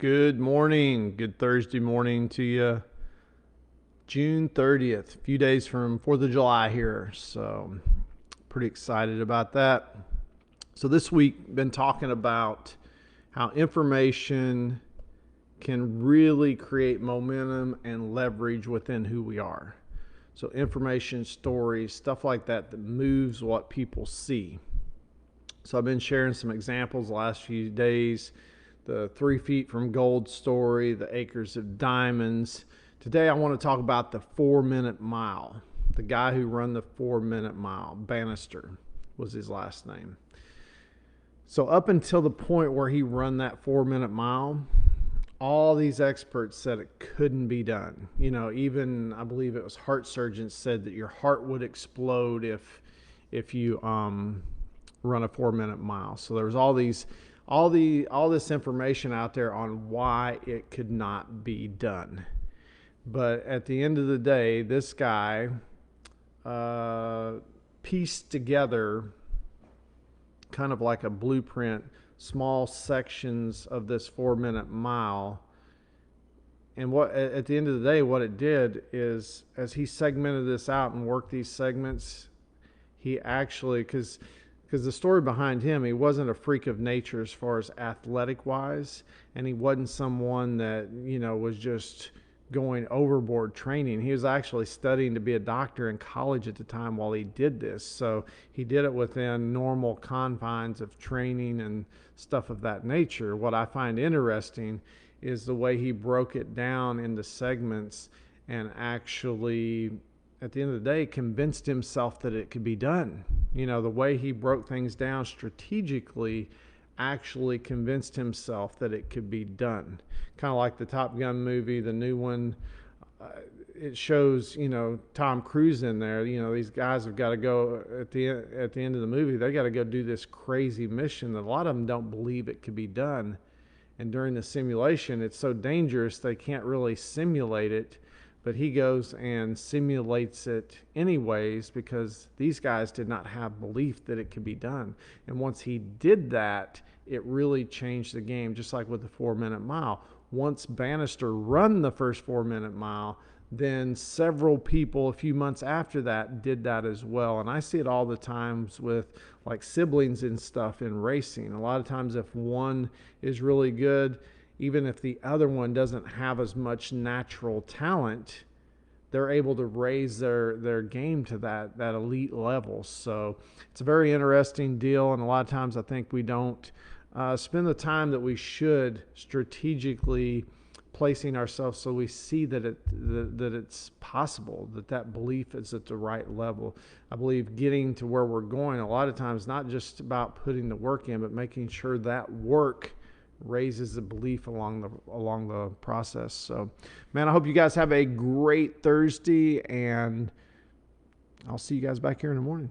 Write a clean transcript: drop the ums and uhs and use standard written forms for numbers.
Good morning. Good Thursday morning to you. June 30th, a few days from 4th of July here. So, pretty excited about that. So, this week, been talking about how information can really create momentum and leverage within who we are. So, information, stories, stuff like that moves what people see. So, I've been sharing some examples the last few days, the 3 feet from gold story, the acres of diamonds. Today I want to talk about the 4 minute mile. The guy who ran the 4 minute mile, Bannister was his last name. So up until the point where he run that 4 minute mile, all these experts said it couldn't be done. Even I believe it was heart surgeons said that your heart would explode if you run a 4 minute mile. So there was all this information out there on why it could not be done. But at the end of the day, this guy pieced together kind of like a blueprint, small sections of this 4 minute mile. And what at the end of the day, what it did is, as he segmented this out and worked these segments, he actually, because the story behind him, he wasn't a freak of nature as far as athletic wise, and he wasn't someone that was just going overboard training. He was actually studying to be a doctor in college at the time while he did this, so he did it within normal confines of training and stuff of that nature. What I find interesting is the way he broke it down into segments and actually, at the end of the day, convinced himself that it could be done. The way he broke things down strategically actually convinced himself that it could be done. Kind of like the Top Gun movie, the new one. It shows, Tom Cruise in there. These guys have got to go at the end of the movie. They got to go do this crazy mission that a lot of them don't believe it could be done. And during the simulation, it's so dangerous they can't really simulate it. But he goes and simulates it anyways because these guys did not have belief that it could be done. And once he did that, it really changed the game, just like with the 4 minute mile. Once Bannister run the first 4 minute mile, then several people a few months after that did that as well. And I see it all the times with like siblings and stuff in racing. A lot of times if one is really good, even if the other one doesn't have as much natural talent, they're able to raise their game to that elite level. So it's a very interesting deal, and a lot of times I think we don't spend the time that we should strategically placing ourselves so we see that it's possible, that belief is at the right level. I believe getting to where we're going a lot of times not just about putting the work in, but making sure that work raises the belief along the process. So, man, I hope you guys have a great Thursday, and I'll see you guys back here in the morning.